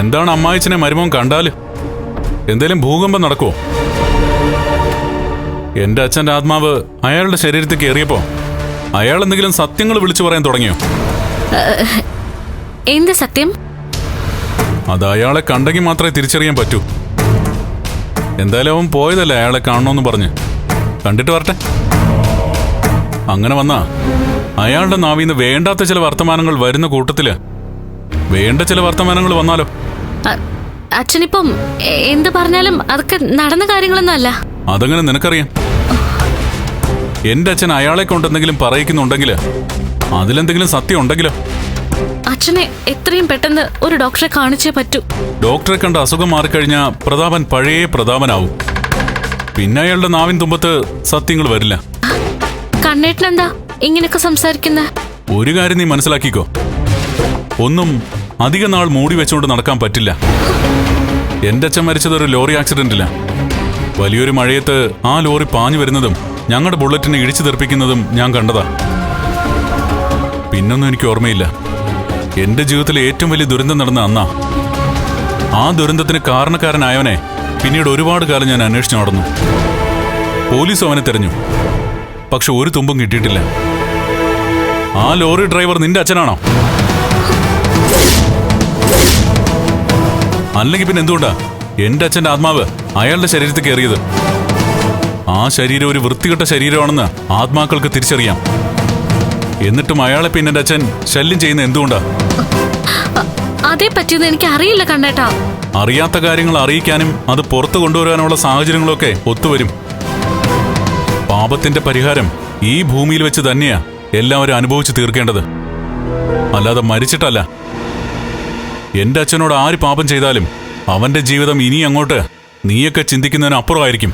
എന്താണ് അമ്മായിച്ചനെ മരുമോൻ കണ്ടാല്? എന്തേലും ഭൂകമ്പം നടക്കുവോ? എന്റെ അച്ഛൻ്റെ ആത്മാവ് അയാളുടെ ശരീരത്തിൽ കയറിയപ്പോ അയാൾ എന്തെങ്കിലും സത്യങ്ങൾ വിളിച്ചു പറയാൻ തുടങ്ങിയോ? എന്ത് സത്യം? അത് അയാളെ കണ്ടെങ്കിൽ മാത്രമേ തിരിച്ചറിയാൻ പറ്റൂ. എന്തായാലും അവൻ പോയതല്ലേ അയാളെ കാണണമെന്ന് പറഞ്ഞ്. കണ്ടിട്ട് വരട്ടെ. അങ്ങനെ വന്നാ അയാളുടെ നാവിന്ന് വേണ്ടാത്ത ചില വർത്തമാനങ്ങൾ വരുന്ന കൂട്ടത്തില് വേണ്ട ചില വർത്തമാനങ്ങൾ വന്നാലോ? അച്ഛനിപ്പം എന്ത് പറഞ്ഞാലും അതൊക്കെ നടന്ന കാര്യങ്ങളൊന്നും അല്ല. അതങ്ങനെ നിനക്കറിയാം. എന്റെ അച്ഛൻ അയാളെ കൊണ്ടെന്തെങ്കിലും പറയിക്കുന്നുണ്ടെങ്കിൽ അതിലെന്തെങ്കിലും സത്യം ഉണ്ടെങ്കിലോ? അച്ഛനെ എത്രയും പെട്ടെന്ന് ഒരു ഡോക്ടറെ കാണിച്ചേ പറ്റൂ. ഡോക്ടറെ കണ്ട് അസുഖം മാറിക്കഴിഞ്ഞാ പ്രതാപൻ പഴയ പ്രതാപനാവും. പിന്നെ അയാളുടെ നാവിൻ തുമ്പത്ത് സത്യങ്ങൾ വരില്ല. കണ്ണേട്ടനെന്താ ഇങ്ങനെയൊക്കെ സംസാരിക്കുന്ന? ഒരു കാര്യം നീ മനസ്സിലാക്കിക്കോ, ഒന്നും അധിക നാൾ മൂടി വെച്ചുകൊണ്ട് നടക്കാൻ പറ്റില്ല. എന്റെ അച്ഛൻ മരിച്ചത് ഒരു ലോറി ആക്സിഡന്റില്ല. വലിയൊരു മഴയത്ത് ആ ലോറി പാഞ്ഞു വരുന്നതും ഞങ്ങളുടെ ബുള്ളറ്റിനെ ഇടിച്ചു തെറിപ്പിക്കുന്നതും ഞാൻ കണ്ടതാ. പിന്നൊന്നും എനിക്ക് ഓർമ്മയില്ല. എന്റെ ജീവിതത്തിലെ ഏറ്റവും വലിയ ദുരന്തം നടന്ന അന്നാ. ആ ദുരന്തത്തിന് കാരണക്കാരനായവനെ പിന്നീട് ഒരുപാട് കാലം ഞാൻ അന്വേഷിച്ചു നടന്നു. പോലീസ് അവനെ തെരഞ്ഞു, പക്ഷെ ഒരു തുമ്പും കിട്ടിയിട്ടില്ല. ആ ലോറി ഡ്രൈവർ നിന്റെ അച്ഛനാണോ? അല്ലെങ്കിൽ പിന്നെ എന്തുകൊണ്ടാ എന്റെ അച്ഛന്റെ ആത്മാവ് അയാളുടെ ശരീരത്തിൽ കയറിയത്? ആ ശരീരം ഒരു വൃത്തികെട്ട ശരീരമാണെന്ന് ആത്മാക്കൾക്ക് തിരിച്ചറിയാം. എന്നിട്ടും അയാളെ പിന്നെ എന്റെ അച്ഛൻ ശല്യം ചെയ്യുന്ന എന്തുകൊണ്ടാ? അതേ പറ്റിയെന്ന് എനിക്ക് അറിയില്ല കണ്ണേട്ടാ. അറിയാത്ത കാര്യങ്ങൾ അറിയിക്കാനും അത് പുറത്തു കൊണ്ടുവരാനുള്ള സാഹചര്യങ്ങളൊക്കെ ഒത്തുവരും. പാപത്തിന്റെ പരിഹാരം ഈ ഭൂമിയിൽ വെച്ച് തന്നെയാ എല്ലാവരും അനുഭവിച്ചു തീർക്കേണ്ടത്, അല്ലാതെ മരിച്ചിട്ടല്ല. എന്റെ അച്ഛനോട് ആര് പാപം ചെയ്താലും അവന്റെ ജീവിതം ഇനി അങ്ങോട്ട് നീയൊക്കെ ചിന്തിക്കുന്നതിനപ്പുറമായിരിക്കും.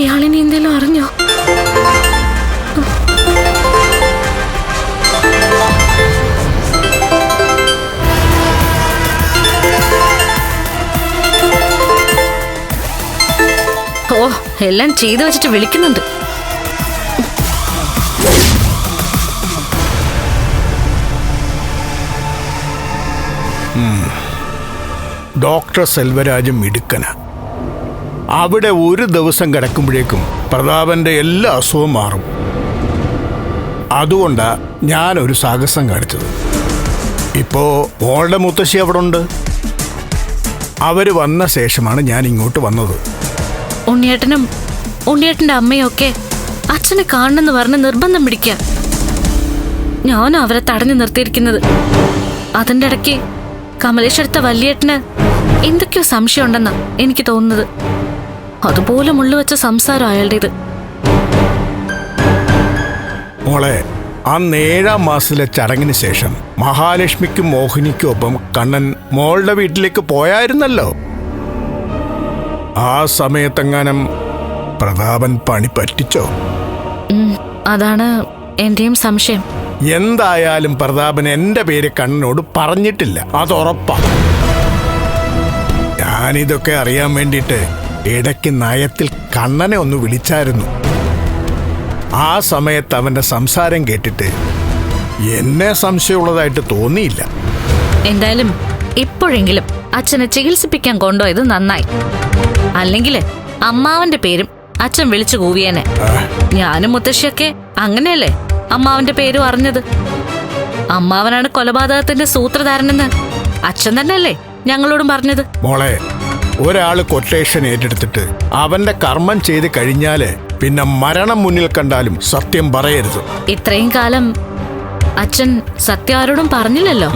ഇയാളിനി എന്തേലും അറിഞ്ഞോ? ഓ, എല്ലാം ചെയ്തു വെച്ചിട്ട് വിളിക്കുന്നുണ്ട്. ഡോക്ടർ സെൽവരാജും മിടുക്കന. അവിടെ ഒരു ദിവസം കിടക്കുമ്പോഴേക്കും പ്രതാപന്റെ എല്ലാ അസുഖവും മാറും. അതുകൊണ്ടാ ഞാനൊരു സാഹസം കാണിച്ചത്. ഇപ്പോ മോളുടെ മുത്തശ്ശി അവിടെ ഉണ്ട്. അവര് വന്ന ശേഷമാണ് ഞാൻ ഇങ്ങോട്ട് വന്നത്. ഉണ്ണിയേട്ടനും ഉണ്ണിയേട്ടന്റെ അമ്മയും ഒക്കെ അച്ഛനെ കാണണമെന്ന് പറഞ്ഞ് നിർബന്ധം പിടിക്കുക. ഞാനും അവരെ തടഞ്ഞു നിർത്തിയിരിക്കുന്നത്. അതിൻ്റെ ഇടയ്ക്ക് കമലേശ്വരത്തെ വല്യേട്ടന് എന്തൊക്കെയോ സംശയം ഉണ്ടെന്നാ എനിക്ക് തോന്നുന്നത്. അതുപോലെ മുള്ളുവെച്ച സംസാരം അയാളുടേത്. മോളെ, അന്ന് 7-ാം മാസത്തിലെ ചടങ്ങിന് ശേഷം മഹാലക്ഷ്മിക്കും മോഹിനിക്കും ഒപ്പം കണ്ണൻ മോളുടെ വീട്ടിലേക്ക് പോയായിരുന്നല്ലോ. ആ സമയത്തെങ്ങാനും പ്രതാപൻ പണി പറ്റിച്ചോ? അതാണ് എന്റെയും സംശയം. എന്തായാലും പ്രതാപൻ എന്റെ പേര് കണ്ണനോട് പറഞ്ഞിട്ടില്ല, അതുറപ്പാ. ഞാനിതൊക്കെ അറിയാൻ വേണ്ടിയിട്ട് ഇടയ്ക്ക് നയത്തിൽ കണ്ണനെ ഒന്ന് വിളിച്ചായിരുന്നു. ആ സമയത്ത് അവന്റെ സംസാരം കേട്ടിട്ട് എന്നെ സംശയമുള്ളതായിട്ട് തോന്നിയില്ല. എന്തായാലും ഇപ്പോഴെങ്കിലും അച്ഛനെ ചികിത്സിപ്പിക്കാൻ കൊണ്ടുപോയത് നന്നായി. അല്ലെങ്കിൽ അമ്മാവന്റെ പേരും അച്ഛൻ വിളിച്ചു കൂവിയേനെ. ഞാനും മുത്തശ്ശിയൊക്കെ അങ്ങനെയല്ലേ അമ്മാവന്റെ പേരും അറിഞ്ഞത്. അമ്മാവനാണ് കൊലപാതകത്തിന്റെ സൂത്രധാരനെന്ന് അച്ഛൻ തന്നെയല്ലേ ഞങ്ങളോടും പറഞ്ഞത്. മോളെ, ഒരാള് കൊട്ടേഷൻ ഏറ്റെടുത്തിട്ട് അവന്റെ കർമ്മം ചെയ്ത് കഴിഞ്ഞാല് പിന്നെ മരണം മുന്നിൽ കണ്ടാലും സത്യം പറയരുത്. ഇത്രയും കാലം അച്ഛൻ സത്യം ആരോടും പറഞ്ഞില്ലല്ലോ.